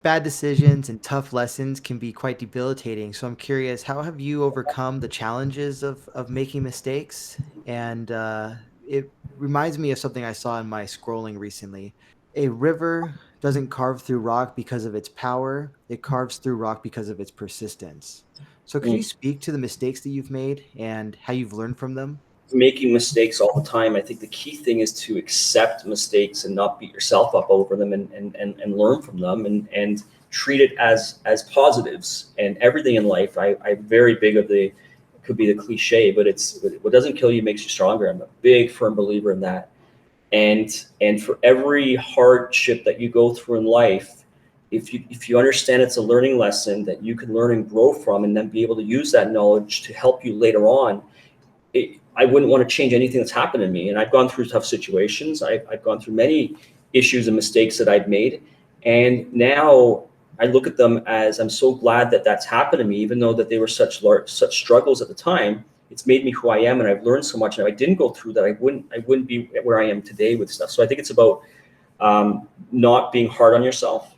Bad decisions and tough lessons can be quite debilitating. So I'm curious, how have you overcome the challenges of making mistakes? And it reminds me of something I saw in my scrolling recently. A river doesn't carve through rock because of its power, it carves through rock because of its persistence. So could you Mm. speak to the mistakes that you've made and how you've learned from them? Making mistakes all the time. I think the key thing is to accept mistakes and not beat yourself up over them, and learn from them, and treat it as positives. And everything in life, I'm very big of the, it could be the cliche, but it's what doesn't kill you makes you stronger. I'm a big firm believer in that. And for every hardship that you go through in life, if you understand it's a learning lesson that you can learn and grow from, and then be able to use that knowledge to help you later on, I wouldn't want to change anything that's happened to me. And I've gone through tough situations. I've gone through many issues and mistakes that I've made. And now I look at them as, I'm so glad that that's happened to me, even though that they were such struggles at the time. It's made me who I am, and I've learned so much. And if I didn't go through that, I wouldn't be where I am today with stuff. So I think it's about not being hard on yourself,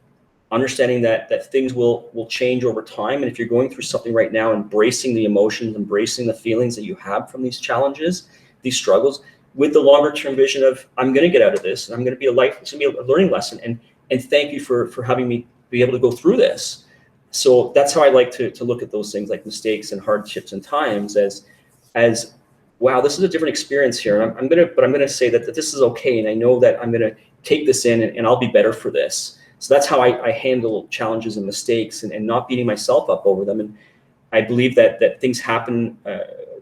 understanding that things will change over time. And if you're going through something right now, embracing the emotions, embracing the feelings that you have from these challenges, these struggles, with the longer term vision of, I'm going to get out of this, and I'm going to be a life, it's going to be a learning lesson. And thank you for having me be able to go through this. So that's how I like to look at those things, like mistakes and hardships and times, as wow, this is a different experience here. And I'm gonna say that this is okay, and I know that I'm gonna take this in, and I'll be better for this. So that's how I handle challenges and mistakes, and not beating myself up over them. And I believe that things happen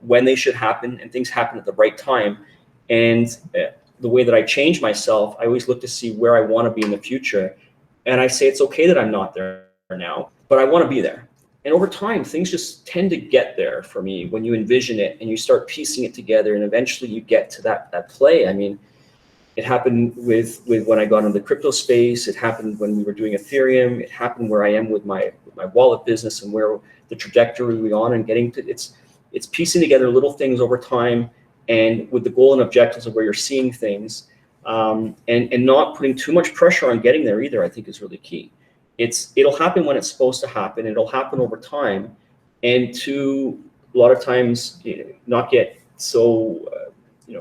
when they should happen, and things happen at the right time. And the way that I change myself, I always look to see where I want to be in the future. And I say it's okay that I'm not there now, but I want to be there. And over time, things just tend to get there for me when you envision it and you start piecing it together, and eventually you get to that play. I mean, it happened with when I got into the crypto space. It happened when we were doing Ethereum. It happened where I am with my wallet business, and where the trajectory we're on, and getting to, it's piecing together little things over time, and with the goal and objectives of where you're seeing things, and not putting too much pressure on getting there either. I think is really key. It'll happen when it's supposed to happen. It'll happen over time, and to a lot of times, not get so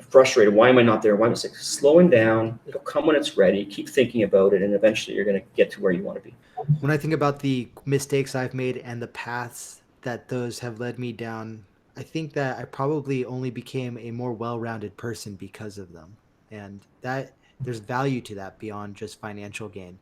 frustrated. Why am I not there? Why am I sick? Slowing down. It'll come when it's ready. Keep thinking about it, and eventually you're going to get to where you want to be. When I think about the mistakes I've made and the paths that those have led me down, I think that I probably only became a more well-rounded person because of them. And that there's value to that beyond just financial gain.